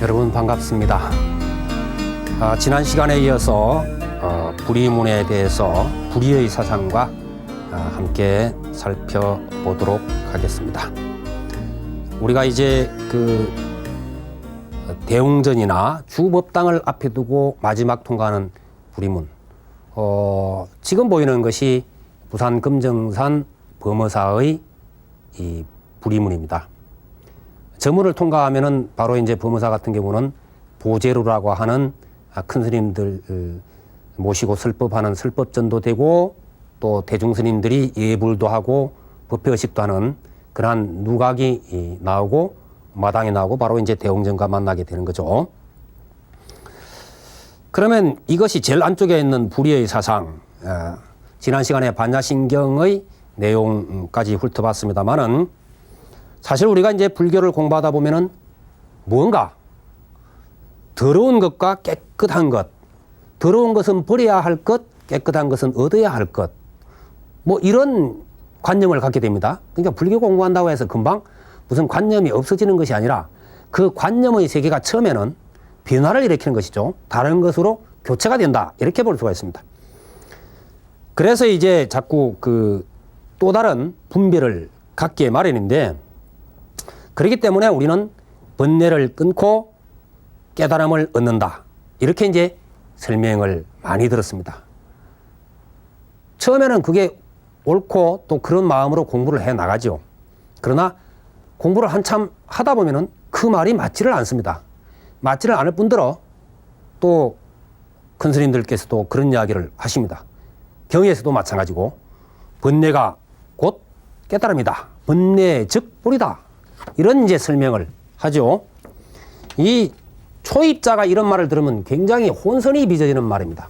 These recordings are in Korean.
여러분 반갑습니다. 지난 시간에 이어서 불의문에 대해서 불의의 사상과 함께 살펴보도록 하겠습니다. 우리가 이제 그 대웅전이나 주법당을 앞에 두고 마지막 통과하는 불의문, 지금 보이는 것이 부산 금정산 범어사의 이 불의문입니다. 저문을 통과하면은 바로 이제 범어사 같은 경우는 보제루라고 하는 큰 스님들 모시고 설법하는 설법전도 되고, 또 대중 스님들이 예불도 하고 법회의식도 하는 그러한 누각이 나오고 마당이 나오고 바로 이제 대웅전과 만나게 되는 거죠. 그러면 이것이 제일 안쪽에 있는 불의의 사상, 지난 시간에 반야신경의 내용까지 훑어봤습니다만은, 사실 우리가 이제 불교를 공부하다 보면은 뭔가 더러운 것과 깨끗한 것, 더러운 것은 버려야 할 것, 깨끗한 것은 얻어야 할 것, 뭐 이런 관념을 갖게 됩니다. 그러니까 불교 공부한다고 해서 금방 무슨 관념이 없어지는 것이 아니라 그 관념의 세계가 처음에는 변화를 일으키는 것이죠. 다른 것으로 교체가 된다, 이렇게 볼 수가 있습니다. 그래서 이제 자꾸 그 또 다른 분별을 갖기에 마련인데, 그렇기 때문에 우리는 번뇌를 끊고 깨달음을 얻는다, 이렇게 이제 설명을 많이 들었습니다. 처음에는 그게 옳고 또 그런 마음으로 공부를 해 나가죠. 그러나 공부를 한참 하다 보면은 그 말이 맞지를 않습니다. 맞지를 않을 뿐더러 또 큰 스님들께서도 그런 이야기를 하십니다. 경에서도 마찬가지고, 번뇌가 곧 깨달음이다, 번뇌 즉 불이다, 이런 이제 설명을 하죠. 이 초입자가 이런 말을 들으면 굉장히 혼선이 빚어지는 말입니다.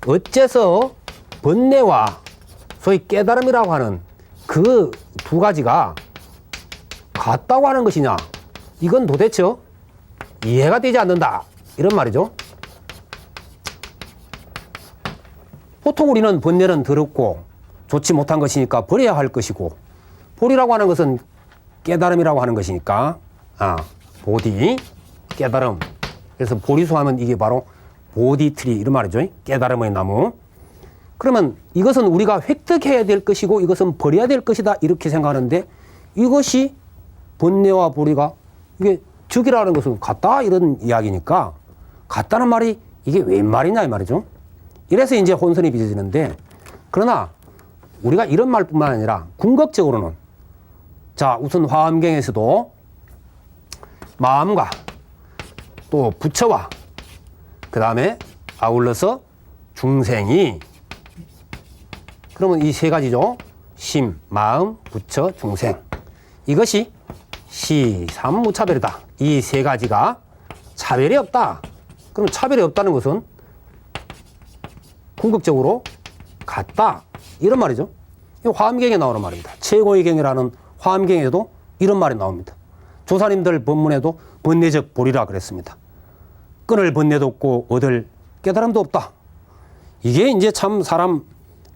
어째서 번뇌와 소위 깨달음이라고 하는 그 두 가지가 같다고 하는 것이냐, 이건 도대체 이해가 되지 않는다, 이런 말이죠. 보통 우리는 번뇌는 더럽고 좋지 못한 것이니까 버려야 할 것이고, 불이라고 하는 것은 깨달음이라고 하는 것이니까, 보디, 깨달음. 그래서 보리수 하면 이게 바로 보디트리, 이런 말이죠. 깨달음의 나무. 그러면 이것은 우리가 획득해야 될 것이고 이것은 버려야 될 것이다, 이렇게 생각하는데, 이것이 번뇌와 보리가 이게 즉이라는 것은 같다, 이런 이야기니까 같다는 말이 이게 웬 말이냐, 이 말이죠. 이래서 이제 혼선이 빚어지는데, 그러나 우리가 이런 말뿐만 아니라 궁극적으로는, 자, 우선 화엄경에서도 마음과 또 부처와 그 다음에 아울러서 중생이, 그러면 이 세 가지죠. 심, 마음, 부처, 중생. 이것이 시삼무차별이다. 이 세 가지가 차별이 없다. 그럼 차별이 없다는 것은 궁극적으로 같다, 이런 말이죠. 이 화엄경에 나오는 말입니다. 최고의 경이라는 화엄경에도 이런 말이 나옵니다. 조사님들 법문에도 번뇌적 보리라 그랬습니다. 끊을 번뇌도 없고 얻을 깨달음도 없다. 이게 이제 참 사람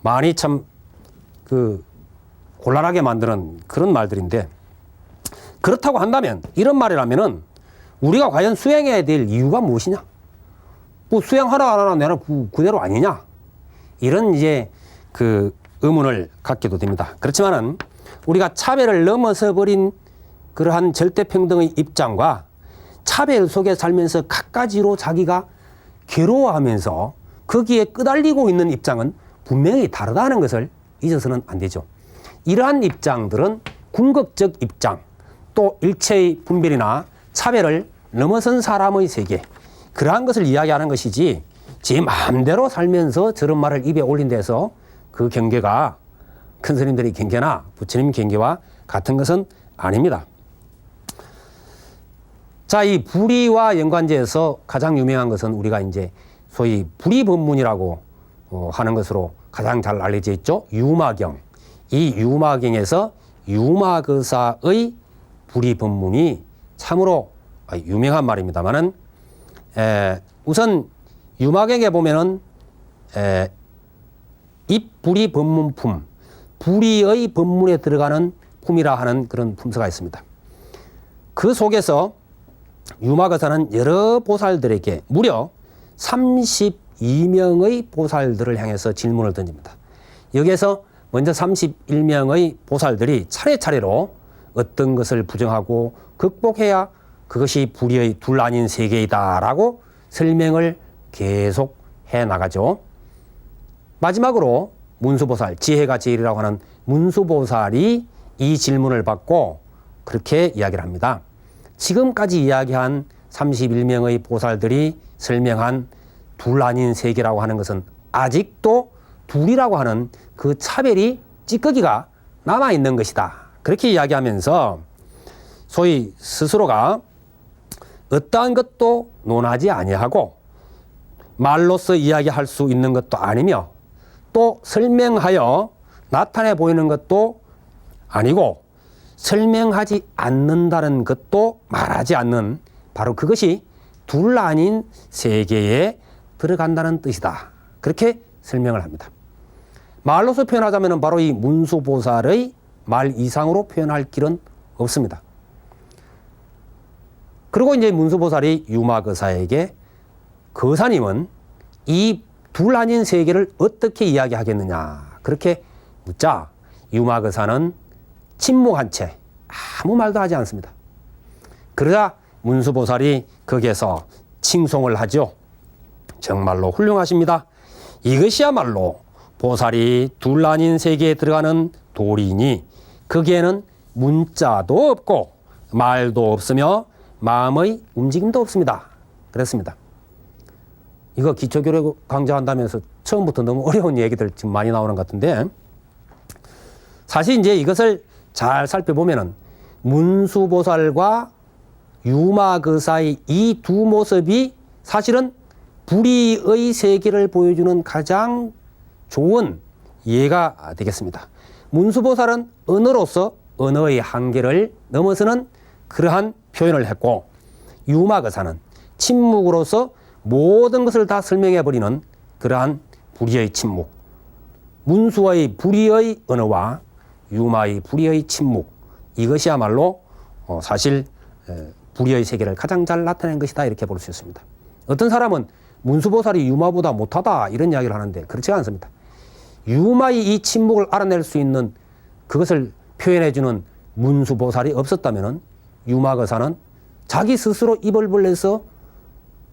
많이 참 그 곤란하게 만드는 그런 말들인데, 그렇다고 한다면, 이런 말이라면은 우리가 과연 수행해야 될 이유가 무엇이냐? 뭐 수행하나 안 하나 내가 그대로 아니냐? 이런 이제 그 의문을 갖게도 됩니다. 그렇지만은 우리가 차별을 넘어서 버린 그러한 절대평등의 입장과 차별 속에 살면서 갖가지로 자기가 괴로워하면서 거기에 끄달리고 있는 입장은 분명히 다르다는 것을 잊어서는 안 되죠. 이러한 입장들은 궁극적 입장, 또 일체의 분별이나 차별을 넘어선 사람의 세계, 그러한 것을 이야기하는 것이지, 제 마음대로 살면서 저런 말을 입에 올린 데서 그 경계가 큰 스님들의 경계나 부처님 경계와 같은 것은 아닙니다. 자, 이 불의와 연관지에서 가장 유명한 것은 우리가 이제 소위 불의법문이라고 하는 것으로 가장 잘 알려져 있죠. 유마경. 이 유마경에서 유마거사의 불의법문이 참으로 유명한 말입니다만은, 우선 유마경에 보면은 입불의 법문품, 불의의 법문에 들어가는 품이라 하는 그런 품서가 있습니다. 그 속에서 유마거사는 여러 보살들에게 무려 32명의 보살들을 향해서 질문을 던집니다. 여기에서 먼저 31명의 보살들이 차례차례로 어떤 것을 부정하고 극복해야 그것이 불의의 둘 아닌 세계이다라고 설명을 계속 해 나가죠. 마지막으로 문수보살, 지혜가 제일이라고 하는 문수보살이 이 질문을 받고 그렇게 이야기를 합니다. 지금까지 이야기한 31명의 보살들이 설명한 둘 아닌 세계라고 하는 것은 아직도 둘이라고 하는 그 차별이 찌꺼기가 남아있는 것이다. 그렇게 이야기하면서 소위 스스로가 어떠한 것도 논하지 아니하고 말로서 이야기할 수 있는 것도 아니며 또 설명하여 나타내 보이는 것도 아니고 설명하지 않는다는 것도 말하지 않는 바로 그것이 둘 아닌 세계에 들어간다는 뜻이다. 그렇게 설명을 합니다. 말로서 표현하자면 바로 이 문수보살의 말 이상으로 표현할 길은 없습니다. 그리고 이제 문수보살이 유마거사에게 거사님은 이 둘 아닌 세계를 어떻게 이야기하겠느냐 그렇게 묻자 유마거사는 침묵한 채 아무 말도 하지 않습니다. 그러자 문수보살이 거기에서 칭송을 하죠. 정말로 훌륭하십니다. 이것이야말로 보살이 둘 아닌 세계에 들어가는 도리니 거기에는 문자도 없고 말도 없으며 마음의 움직임도 없습니다. 그랬습니다. 이거 기초교류 강좌한다면서 처음부터 너무 어려운 얘기들 지금 많이 나오는 것 같은데 사실 이제 이것을 잘 살펴보면은 문수보살과 유마거사의 이 두 모습이 사실은 불의의 세계를 보여주는 가장 좋은 예가 되겠습니다. 문수보살은 언어로서 언어의 한계를 넘어서는 그러한 표현을 했고 유마거사는 침묵으로서 모든 것을 다 설명해버리는 그러한 불의의 침묵. 문수의 불의의 언어와 유마의 불의의 침묵. 이것이야말로 사실 불의의 세계를 가장 잘 나타낸 것이다 이렇게 볼 수 있습니다. 어떤 사람은 문수보살이 유마보다 못하다 이런 이야기를 하는데 그렇지 않습니다. 유마의 이 침묵을 알아낼 수 있는 그것을 표현해주는 문수보살이 없었다면 유마거사는 자기 스스로 입을 벌려서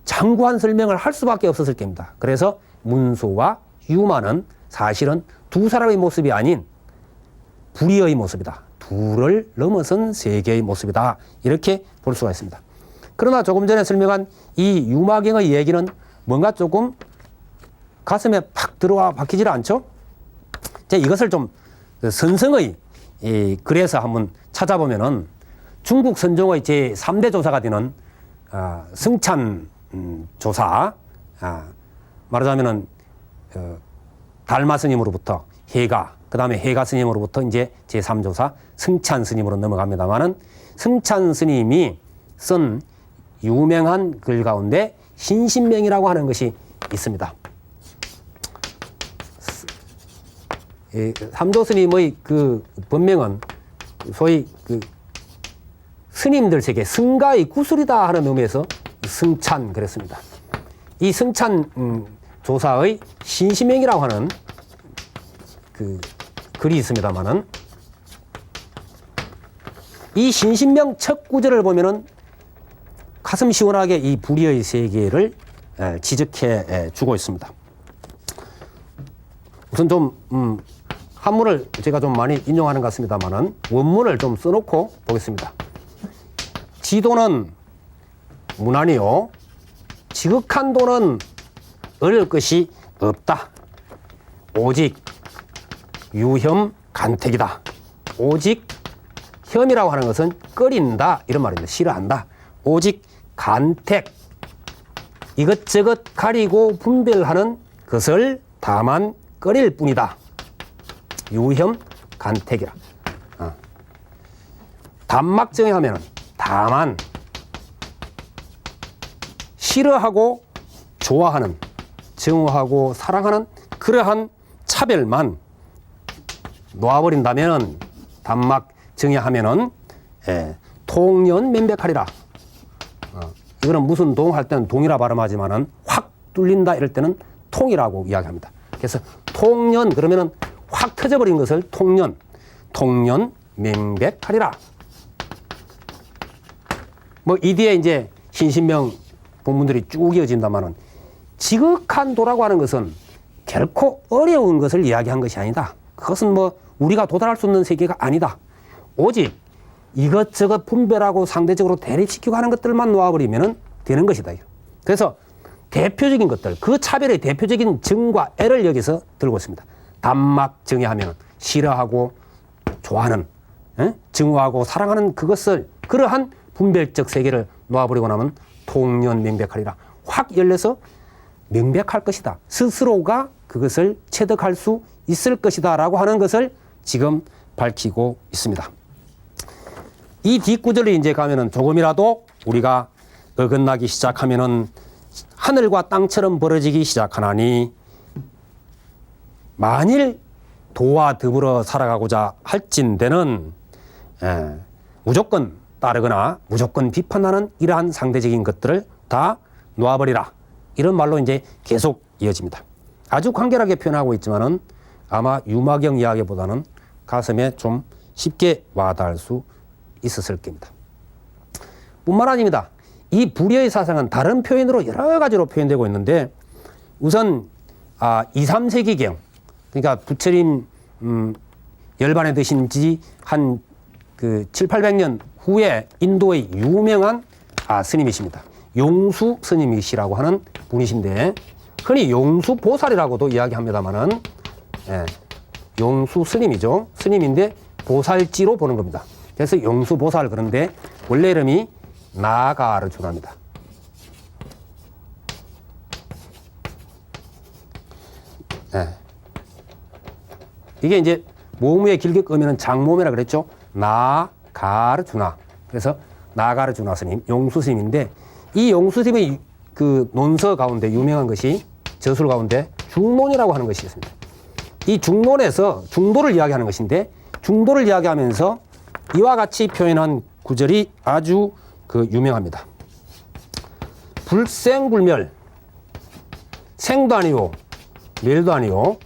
장구한 설명을 할 수밖에 없었을 겁니다. 그래서 문수와 유마는 사실은 두 사람의 모습이 아닌 불의의 모습이다. 둘을 넘어선 세계의 모습이다. 이렇게 볼 수가 있습니다. 그러나 조금 전에 설명한 이 유마경의 얘기는 뭔가 조금 가슴에 팍 들어와 박히질 않죠? 이것을 좀 선성의 글에서 한번 찾아보면은 중국 선종의 제3대 조사가 되는 승찬 조사, 말하자면은 달마 스님으로부터 해가, 그 다음에 해가 스님으로부터 이제 제3조사 승찬 스님으로 넘어갑니다만은 승찬 스님이 쓴 유명한 글 가운데 신신명이라고 하는 것이 있습니다. 삼조 스님의 그 본명은 소위 그 스님들 세계 승가의 구슬이다 하는 의미에서 승찬 그랬습니다. 이 승찬 조사의 신신명이라고 하는 그 글이 있습니다만은 이 신신명 첫 구절을 보면은 가슴 시원하게 이 불의의 세계를 지적해 주고 있습니다. 우선 좀 한문을 제가 좀 많이 인용하는 것 같습니다만은 원문을 좀 써놓고 보겠습니다. 지도는 무난이요. 지극한 도는 얻을 것이 없다. 오직 유혐 간택이다. 오직 혐이라고 하는 것은 꺼린다 이런 말입니다. 싫어한다. 오직 간택 이것저것 가리고 분별하는 것을 다만 꺼릴 뿐이다. 유혐 간택이라. 단막 정의하면 다만 싫어하고 좋아하는 증오하고 사랑하는 그러한 차별만 놓아버린다면 단막 정의하면은 통년 면백하리라. 이거는 무슨 동 할 때는 동이라 발음하지만은 확 뚫린다 이럴 때는 통이라고 이야기합니다. 그래서 통년 그러면은 확 터져버린 것을 통년, 통년 명백하리라. 뭐 이 뒤에 이제 신신명 본문들이 쭉 이어진다마는 지극한 도라고 하는 것은 결코 어려운 것을 이야기한 것이 아니다. 그것은 뭐 우리가 도달할 수 없는 세계가 아니다. 오직 이것저것 분별하고 상대적으로 대립시키고 하는 것들만 놓아버리면 되는 것이다. 그래서 대표적인 것들, 그 차별의 대표적인 정과 애를 여기서 들고 있습니다. 단막 정의하면 싫어하고 좋아하는, 증오하고 사랑하는 그것을 그러한 분별적 세계를 놓아버리고 나면 통년 명백하리라. 확 열려서 명백할 것이다. 스스로가 그것을 체득할 수 있을 것이다 라고 하는 것을 지금 밝히고 있습니다. 이 뒷구절이 이제 가면은 조금이라도 우리가 어긋나기 시작하면은 하늘과 땅처럼 벌어지기 시작하나니 만일 도와 더불어 살아가고자 할진대는 무조건 따르거나 무조건 비판하는 이러한 상대적인 것들을 다 놓아버리라. 이런 말로 이제 계속 이어집니다. 아주 간결하게 표현하고 있지만은 아마 유마경 이야기보다는 가슴에 좀 쉽게 와닿을 수 있었을 겁니다. 뿐만 아닙니다. 이 불의의 사상은 다른 표현으로 여러 가지로 표현되고 있는데 우선 2, 3세기경 그러니까 부처님 열반에 드신 지 한 그 7, 800년 후에 인도의 유명한 스님이십니다. 용수 스님이시라고 하는 분이신데 흔히 용수 보살이라고도 이야기합니다만은 용수 스님이죠. 스님인데 보살지로 보는 겁니다. 그래서 용수 보살 그런데 원래 이름이 나가르주나입니다. 이게 이제 모음에 길게 끄면 장모매라 그랬죠. 나가르주나. 그래서 나가르주나 스님, 용수 스님인데 이 용수 스님의 그 논서 가운데 유명한 것이 저술 가운데 중론이라고 하는 것이 있습니다. 이 중론에서 중도를 이야기하는 것인데 중도를 이야기하면서 이와 같이 표현한 구절이 아주 그 유명합니다. 불생불멸, 생도 아니요, 멸도 아니요,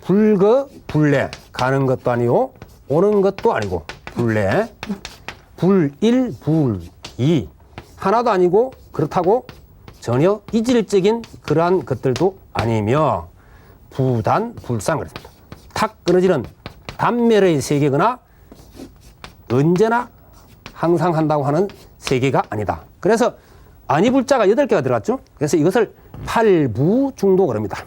불거불례, 가는 것도 아니요, 오는 것도 아니고 불례, 불일불이, 하나도 아니고 그렇다고 전혀 이질적인 그러한 것들도 아니며 부단 불상 그랬습니다. 탁 끊어지는 단멸의 세계거나 언제나 항상 한다고 하는 세계가 아니다. 그래서 아니불자가 8개가 들어갔죠. 그래서 이것을 팔부중도 그럽니다.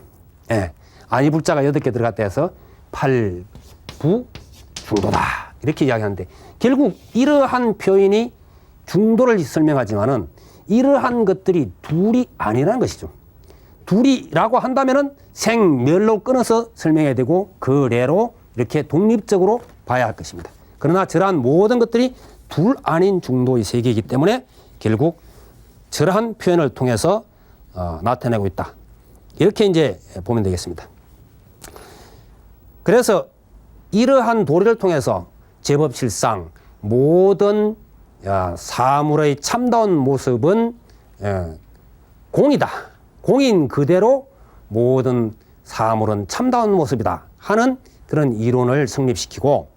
아니불자가 8개 들어갔다 해서 팔부중도다 이렇게 이야기하는데 결국 이러한 표현이 중도를 설명하지만은 이러한 것들이 둘이 아니라는 것이죠. 둘이라고 한다면은 생멸로 끊어서 설명해야 되고 그래로 이렇게 독립적으로 봐야 할 것입니다. 그러나 저러한 모든 것들이 둘 아닌 중도의 세계이기 때문에 결국 저러한 표현을 통해서 나타내고 있다. 이렇게 이제 보면 되겠습니다. 그래서 이러한 도리를 통해서 제법 실상 모든 사물의 참다운 모습은 공이다. 공인 그대로 모든 사물은 참다운 모습이다 하는 그런 이론을 성립시키고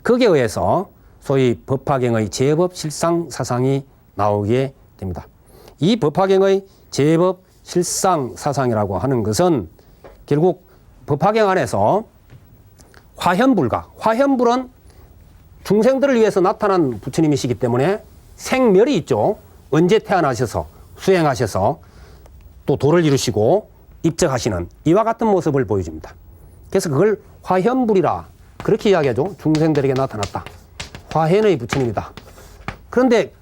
거기에 의해서 소위 법화경의 제법 실상 사상이 나오게 됩니다. 이 법화경의 제법 실상 사상이라고 하는 것은 결국 법화경 안에서 화현불가, 화현불은 중생들을 위해서 나타난 부처님이시기 때문에 생멸이 있죠. 언제 태어나셔서 수행하셔서 또 도를 이루시고 입적하시는 이와 같은 모습을 보여줍니다. 그래서 그걸 화현불이라 그렇게 이야기하죠. 중생들에게 나타났다. 화현의 부처님이다. 그런데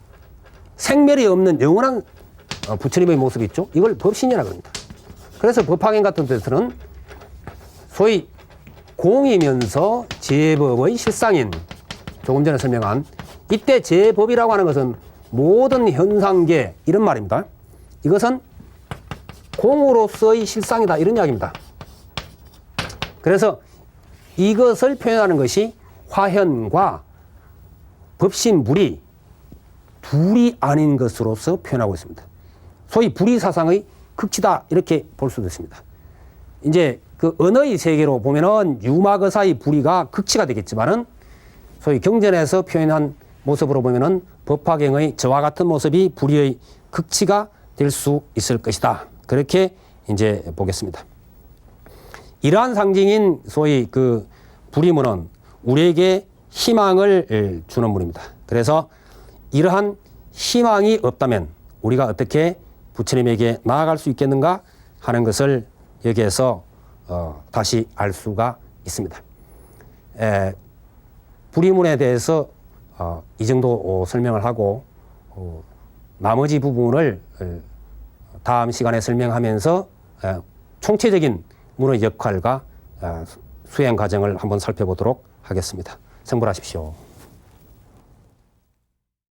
생멸이 없는 영원한 부처님의 모습이 있죠. 이걸 법신이라고 합니다. 그래서 법화경 같은 데서는 소위 공이면서 제법의 실상인 조금 전에 설명한 이때 제법이라고 하는 것은 모든 현상계 이런 말입니다. 이것은 공으로서의 실상이다 이런 이야기입니다. 그래서 이것을 표현하는 것이 화현과 법신물이 불이 아닌 것으로서 표현하고 있습니다. 소위 불이 사상의 극치다 이렇게 볼 수도 있습니다. 이제 그 언어의 세계로 보면은 유마거사의 불이가 극치가 되겠지만은 소위 경전에서 표현한 모습으로 보면은 법화경의 저와 같은 모습이 불의의 극치가 될 수 있을 것이다. 그렇게 이제 보겠습니다. 이러한 상징인 소위 그 불이문은 우리에게 희망을 주는 문입니다. 그래서 이러한 희망이 없다면 우리가 어떻게 부처님에게 나아갈 수 있겠는가 하는 것을 여기에서 다시 알 수가 있습니다. 불이문에 대해서 이 정도 설명을 하고 나머지 부분을 다음 시간에 설명하면서 총체적인 문의 역할과 수행 과정을 한번 살펴보도록 하겠습니다. 성불하십시오.